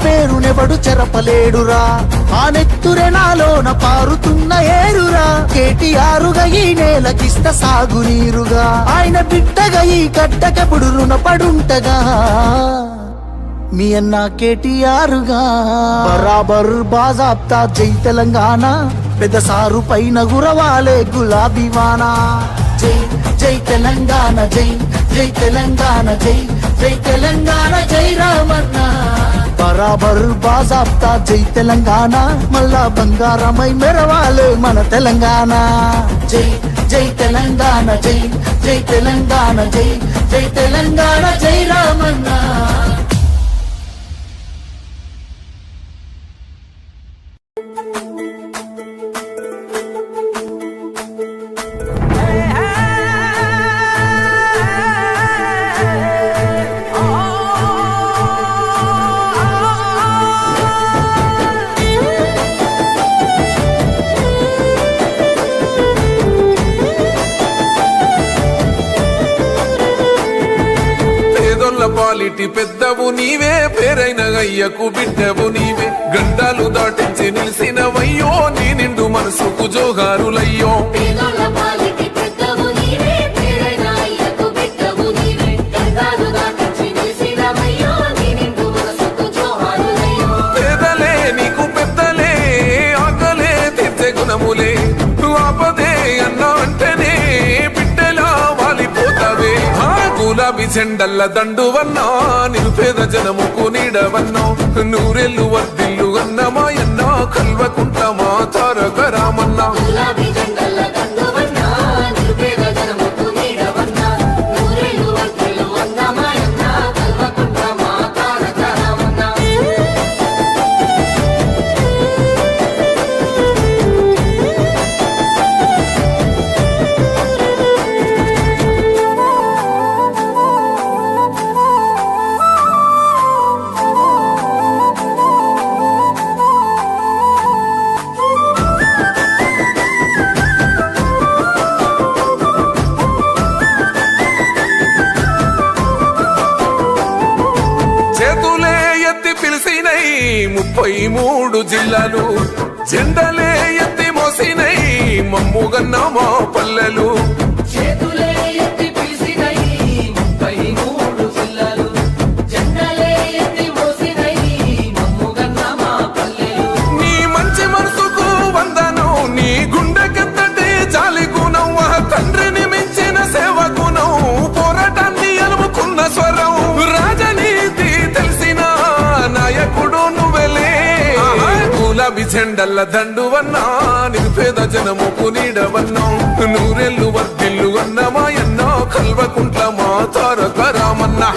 పేరునెవడు చెరపలేడురా, ఆ నెత్తురే నాలోన పారుతున్న ఏరురా. కేటీఆరుగా ఈ నేలకిస్త సాగునీరుగా, ఆయన బిడ్డగా ఈ గడ్డకెప్పుడు రుణపడుంటగా. మీ అన్న కేటీఆరుగా బరాబర్ బాజాబ్తా జై తెలంగాణ, పెద్ద సారు పైన గురవాలే గులాబీవానా. జై జై తెలంగాణ, జై జై తెలంగాణ, జై జై తెలంగాణ, జై రామన్న. బరాబర్ బాజాబ్తా జై తెలంగాణ, మళ్ళా బంగారమై మెరవాలే మన తెలంగాణ. జై జై తెలంగాణ, జై జై తెలంగాణ, జై జై తెలంగాణ, జై రామన్న. పాలిటి పెద్దవు నీవే, పేరైన అయ్యకు బిడ్డవు నీవే. గండాలు దాటించి నిలిసినవయ్యో, నీ నిండు మనసుకు జోహారులయ్యో. పేదలే నీకు పెద్దలే, ఆకలే తీర్చే గుణములే. ఆపదే అన్నా అంటేనే బిడ్డలా వాలిపోతావే. గులాబీ చెండల్ల దండువన్నా, నిరుపేద జనముకు నీడవన్నా. నూరెల్లు వర్దిల్లు అన్నమా ఎన్నా, కల్వకుంట మా తారక రామన్నా. చేతులే ఎత్తి పిలిసినై 33 జిల్లాలు, జెండలే ఎత్తి మోసినై మమ్ముగన్న మా పల్లెలు. చేతులే ఎత్తి పిలిసినై 33 జిల్లాలు, జెండలే ఎత్తి మోసినై మమ్ముగన్న మా పల్లెలు. నీ మంచి మనసుకు వందనం, నీ గుండెకెత్తటి జాలి గుణం, తండ్రిని మించిన సేవ గుణం, పోరాటాన్ని అలుముకున్న స్వరం. రాజనీతి తెలిసిన నాయకుడు నువ్వెలే. గులాబీ చెండల్ల దండువన్నా, నిరుపేద జనముకు నీడవన్నా. నూరెల్లు వర్దిల్లు అన్నమా ఎన్నా, కల్వకుంట్ల మా తారక రామన్నా.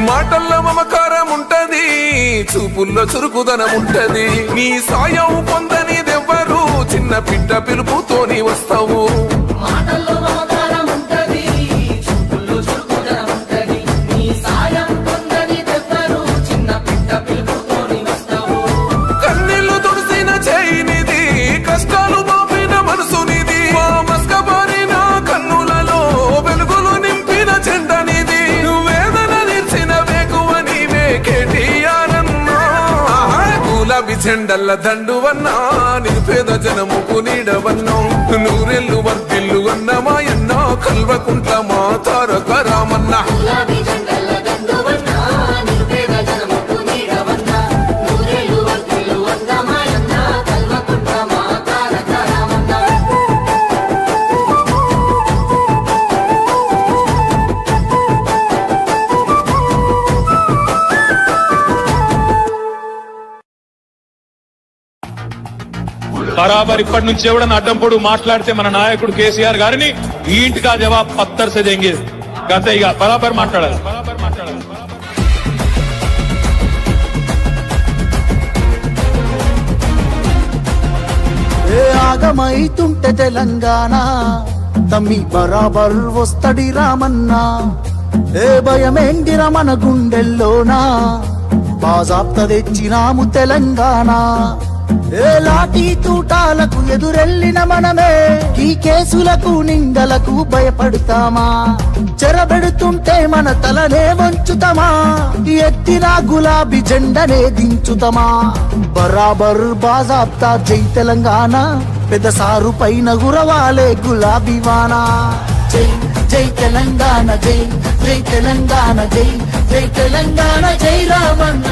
మాటల్లో మమకారం ఉంటది, చూపుల్లో చురుకుదనం ఉంటది. నీ సాయం పొందనిదెవ్వరు, చిన్న పిట్ట పిలుపుతోని వస్తావు. కన్నీళ్లు తుడిసిన చేయినిది, కష్టాలు బాపిన మనసునిది, మా మస్కబారిన కన్నులలో వెలుగులు నింపిన చెండనిది. వేదన నిలిచిన వేగువ నీవే కేటీఆర్ అన్నా. గులాబీ చెండల్ల దండువన్నా, నిరుపేద జనముకు నీడవన్నా. నూరెల్లు వర్దిల్లు అన్నమా ఎన్నా, కల్వకుంట్ల మా తారక రామన్నా. బరాబర్ ఇప్పటి నుంచి ఎవడన్నా అడ్డంపొడు మాట్లాడితే మన నాయకుడు కేసీఆర్ గారిని ఈ ఇంటికా జవాబ్ పత్తర్ సే దేంగే. గంతే, ఇక బరాబర్ మాట్లాడాలి. సతమతమైతుంటే తెలంగాణ తమ్మి బరాబర్ వస్తడి రామన్నా ఏ భయమేండిరా మన గుండెల్లోనా బాజాప్త తెచ్చినాము తెలంగాణ ఏ లాఠీ తూటాలకు ఎదురెళ్ళిన మనమే ఈ కేసులకు నిందలకు భయపడతామా చెరబెడుతుంటే మన తలనే వంచుతామా ఎత్తిన గులాబీ జెండనే దించుతామా బరాబర్ బాజాప్తా జై తెలంగాణ పెద్ద సారు పైన గురవాలే గులాబీ వానా జై జై తెలంగాణ జై జై తెలంగాణ జై జై తెలంగాణ జై రామన్న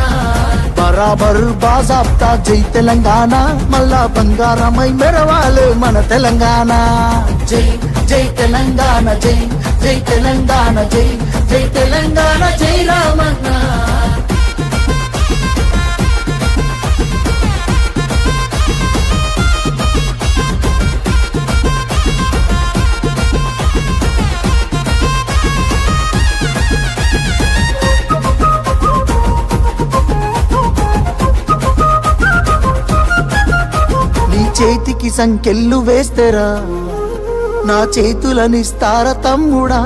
బరాబర్ బాజాప్తా జై తెలంగాణ మళ్ళా బంగారమై మెరవాలే మన తెలంగాణ జై జై తెలంగాణ జై జై తెలంగాణ జై జై తెలంగాణ జై రామన్న చేతికి సంకెళ్ళు వేస్తేరా నా చేతులనిస్తార తమ్ముడా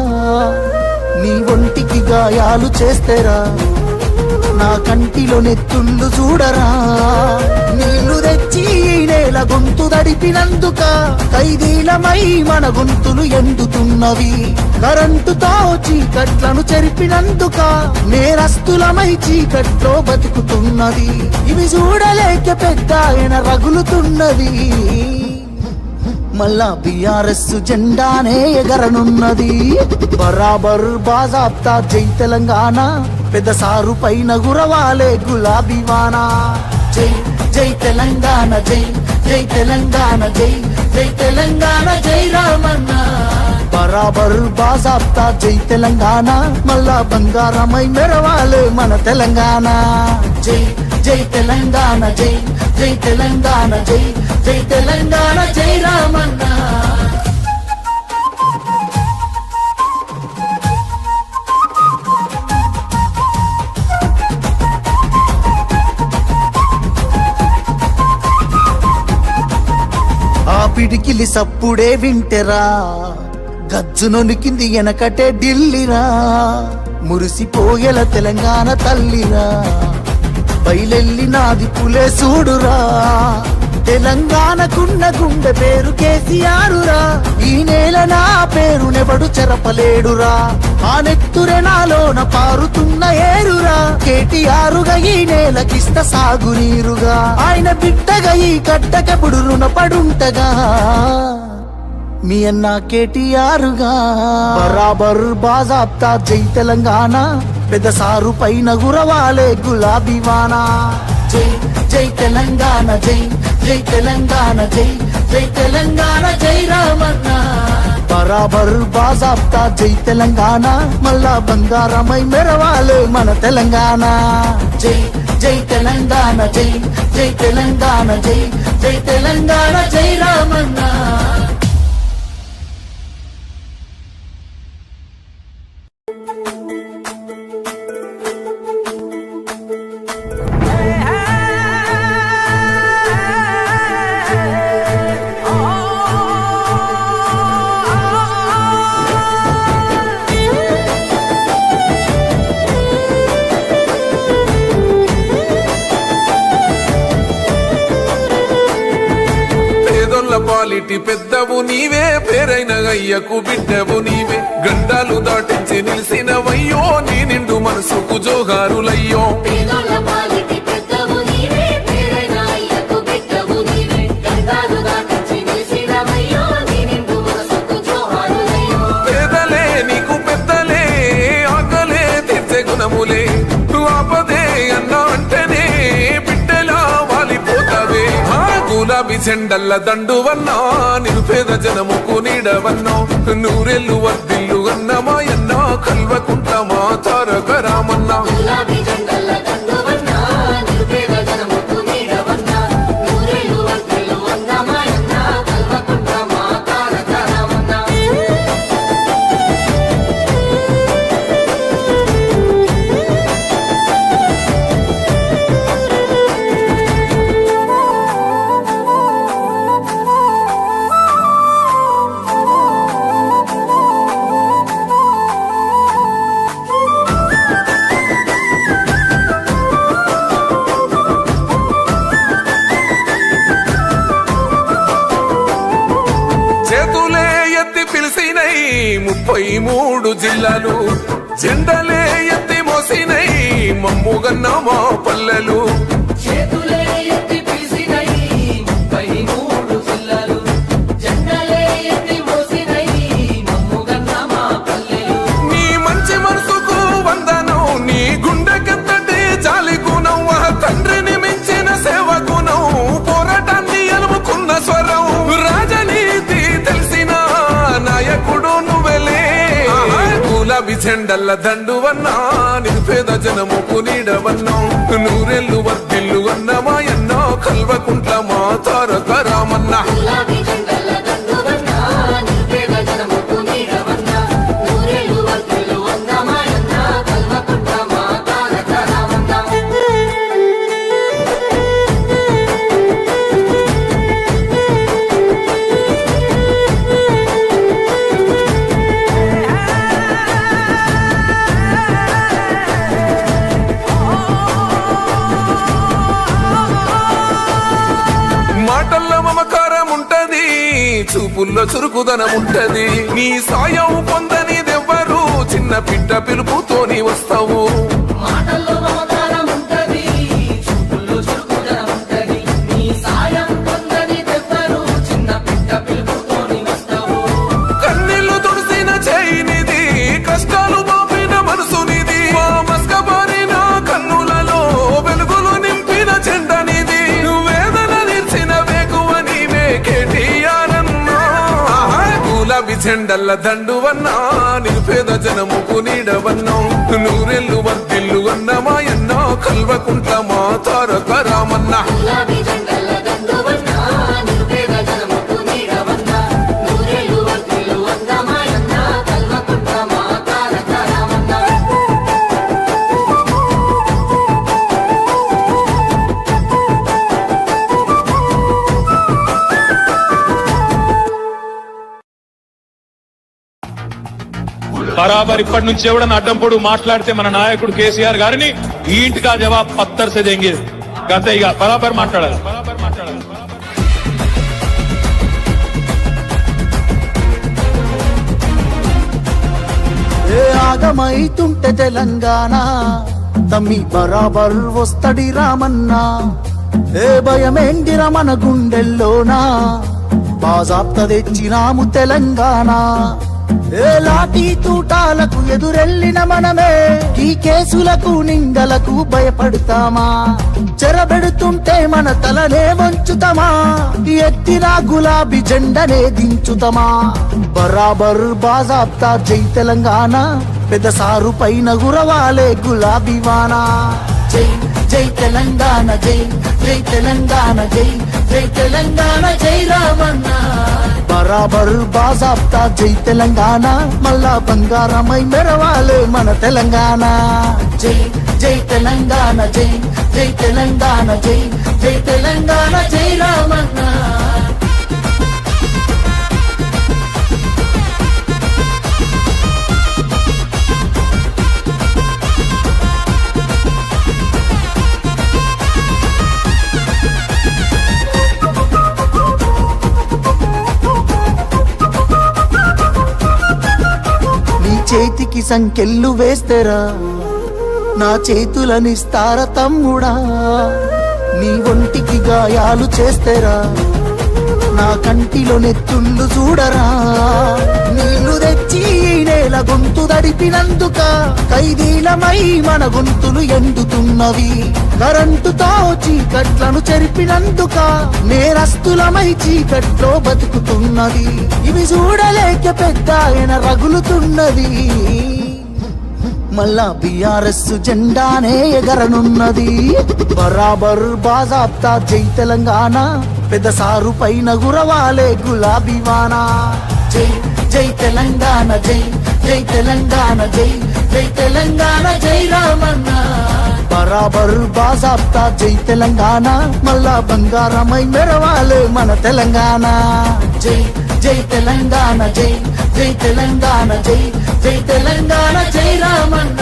నీ ఒంటికి గాయాలు చేస్తేరా నా కంటిలో నెత్తుళ్ళు చూడరా నీళ్లు తెచ్చి నేల గొంతు దడిపినందుక ఖైదీలమై మన గొంతులు ఎండుతున్నవి కరెంటుతో చీకట్లను చెరిపినందుక నేరస్తులమై చీకట్లో బతుకుతున్నది ఇవి చూడలేక పెద్ద ఆయన రగులుతున్నది మళ్ళా బిఆర్ఎస్ జెండానే ఎగరనున్నది బరాబర్ బాజాప్తా జై తెలంగాణ పెద్ద సారు పైన గురవాలే గులాబీ వానా జై జై తెలంగాణ జై జై తెలంగాణ జై జై తెలంగాణ జై రామన్న బరాబర్ బాజాప్తా జై తెలంగాణ మళ్ళా బంగారమై మెరవాలే మన తెలంగాణ జై జై తెలంగాణ జై జై తెలంగాణ జై జై తెలంగాణ జై రామన్న ఆ పిడికిలి సప్పుడే వింటెరా గజ్జునొనికింది వెనకటే ఢిల్లీరా మురిసిపోయేల తెలంగాణ తల్లిరా బయలెల్లినాది పులే చూడురా తెలంగాణకున్న గుండె పేరు కేసీఆరురా ఈ నేల నా పేరునెవడు చెరపలేడురా ఆ నెత్తురె నాలోన పారుతున్న ఏరురా కేటీఆరుగా ఈ నేలకిస్త సాగునీరుగా ఆయన బిడ్డగా ఈ గడ్డకెప్పుడు రుణపడుంటగా మీ అన్న కేటీఆరుగా బరాబర్ బాజాప్తా జై తెలంగాణ పెద్ద సారు పైన గురవాలే గులాబీ వానా జై జై తెలంగాణ జై జై తెలంగాణ జై జై తెలంగాణ జై రామన్న బరాబర్ బాజాప్తా జై తెలంగాణ మళ్ళా బంగారమై మెరవాలే మన తెలంగాణ జై జై తెలంగాణ జై జై తెలంగాణ జై జై తెలంగాణ జై రామన్న పాలిటి పెద్దవు నీవే పేరైన అయ్యకు బిడ్డవు నీవే గండాలు దాటించి నిలిసినవయ్యో నీ నిండు మనసుకు జోహారులయ్యో పేదోళ్ళ పాలిటి పెద్దవు నీవే పేరైన అయ్యకు బిడ్డవు నీవే గండాలు దాటించి నిలిసినవయ్యో నీ నిండు మనసుకు జోహారులయ్యో పేదలే నీకు పెద్దలే ఆకలే తీర్చే గుణములే ఆపదే అన్న అంటేనే బిడ్డలా వాలిపోతావే గులాబీ చెండల్ల దండువన్నా నిరుపేద జనముకు నీడవన్నా నూరెల్లు వర్దిల్లు అన్నమాయన్న కల్వకుంటమా తారక రామన్న గులాబీ జెండల దండువన్నా నిరుపేద జనముకు నీడవన్నా నూరేళ్ళు వర్ధిల్లు అన్నమాయన్న కల్వకుంట మా తారక రామన్న 3 జిల్లాలు జెండలే ఎత్తి మోసినై మమ్ముగన్న మా పల్లెలు చేతులే ఎత్తి పిలిసినై 33 జిల్లాలు జెండలే ఎత్తి మోసినై మమ్ముగన్న మా పల్లెలు నీ మంచి మనసుకు వందనం నీ గుండెకెత్తటి జాలి గుణం ఆ తండ్రిని మించిన సేవ గుణం పోరాటాన్ని ఎలుముకున్న స్వరం రాజనీతి తెలిసిన నాయకుడు నువ్వెలే గులాబీ జెండల్ల దండువన్నా నిరుపేద జనముకు నీడవన్నాం నూరెళ్ళు వర్దిల్లు అన్న మాయన్న కల్వకుంట్ల మా తారక రామన్న గులాబీ జెండల దండువన్న నిరుపేద జనముకు నీడవన్న నూరేళ్లు వర్ధిల్లు అన్నమాయన్న కల్వకుంట్ల మా తారక రామన్న మాటల్లో మమకారం ఉంటది చూపుల్లో చురుకుదనం ఉంటది నీ సాయం పొందనిదెవ్వరు చిన్న పిట్ట పిలుపుతోని వస్తావు మాటల్లో మమకారం ఉంటది చూపుల్లో చురుకుదనం ఉంటది నీ సాయం పొందని తెవ్వరు చిన్న పిట్ట పిలుపుతోని వస్తావు కన్నీళ్లు తుడిసిన చేయినిది కష్టాలు బాపిన మనసునిది మా మస్కబారిన కన్నులలో వెలుగులు నింపిన చెండనిది వేదన నిలిచిన వేగువ నీవే కేటీఆర్ అన్నా గులాబీ జెండల్ల దండువన్నా నిరుపేద జనముకు నీడవన్నాం నూరెళ్ళు వర్దిల్లు అన్న మాయన్న కల్వకుంట్ల మా తారక రామన్న గులాబీ జెండల దండువన్న నిరుపేద జనముకు నీడవన్న నూరేళ్లు వర్ధిల్లు అన్నమాయన్న కల్వకుంట్ల మా తారక రామన్న బరాబర్ ఇప్పటి నుంచి ఎవడన్నా అడ్డంపొడు మాట్లాడితే మన నాయకుడు కేసీఆర్ గారిని ఈ ఇంటికా జవాబ్ పత్తర్ సే దేంగే గంతే ఇక బరాబర్ మాట్లాడాలి ఏ ఆగమైతుంటే తెలంగాణ తమ్మి బరాబర్ వస్తడి రామన్న ఏ భయమేండిర మన గుండెల్లోనా బాజాప్త తెచ్చినాము తెలంగాణ ఏ లాఠీ తూటాలకు ఎదురెళ్ళిన మనమే ఈ కేసులకు నిందలకు భయపడతామా చెరబెడుతుంటే మన తలనే వంచుతామా ఎత్తిన గులాబీ జెండనే దించుతామా బరాబర్ బాజాప్తా జై తెలంగాణ పెద్ద సారు పైన గురవాలే గులాబీ వానా జై జై తెలంగాణ జై జై తెలంగాణ జై జై తెలంగాణ జై రామన్న బరాబర్ బాజాప్తా జై తెలంగాణ మళ్ళా బంగారమై మెరవాలే మన తెలంగాణ జై జై తెలంగాణ జై జై తెలంగాణ జై జై తెలంగాణ జై రామన్న చేతికి సంకెళ్ళు వేస్తేరా నా చేతులనిస్తార తమ్ముడా నీ ఒంటికి గాయాలు చేస్తేరా నా కంటిలో నెత్తుళ్ళు చూడరా నీళ్లు తెచ్చి ఈ నేల గొంతు దడిపినందుక ఖైదీలమై మన గొంతులు ఎండుతున్నవి కరెంటుతో చీకట్లను చెరిపినందుక నేరస్తులమై చీకట్లో బతుకుతున్నది ఇవి చూడలేక పెద్ద ఆయన రగులుతున్నది మళ్ళా బీఆర్ఎస్ జెండానే ఎగరనున్నది బరాబర్ బాజాప్తా జై తెలంగాణ పెద్ద సారు పైన గురవాలే గులాబీ వానా జై జై తెలంగాణ జై జై తెలంగాణ జై జై తెలంగాణ జై రామన్న బరాబర్ బాజాప్తా జై తెలంగాణ మళ్ళా బంగారమై మెరవాలే మన తెలంగాణ జై జై తెలంగాణ జై జై తెలంగాణ జై జై తెలంగాణ జై రామన్న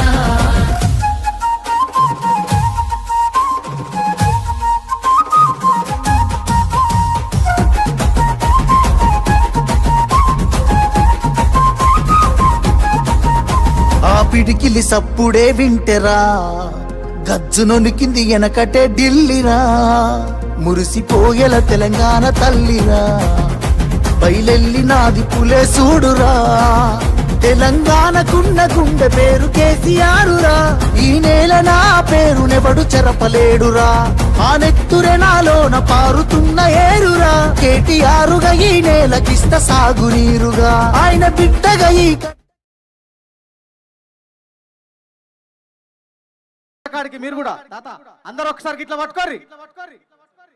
పిడికిలి సప్పుడే వింటెరా గజ్జునొనికింది వెనకటే ఢిల్లీరా మురిసిపోయేల తెలంగాణ తల్లిరా బయలెల్లినాది పులే చూడురా తెలంగాణకున్న గుండె పేరు కేసీఆరురా ఈ నేల నా పేరు నెబడు చెరపలేడురా ఆ నెత్తురె నాలోన పారుతున్న ఏరురా కేటీఆరుగా ఈ నేలకిస్త సాగునీరుగా ఆయన బిడ్డగా ఈ కాడికి మీరు కూడా తాత అందరూ ఒకసారి ఇట్లా పట్టుకోర్రి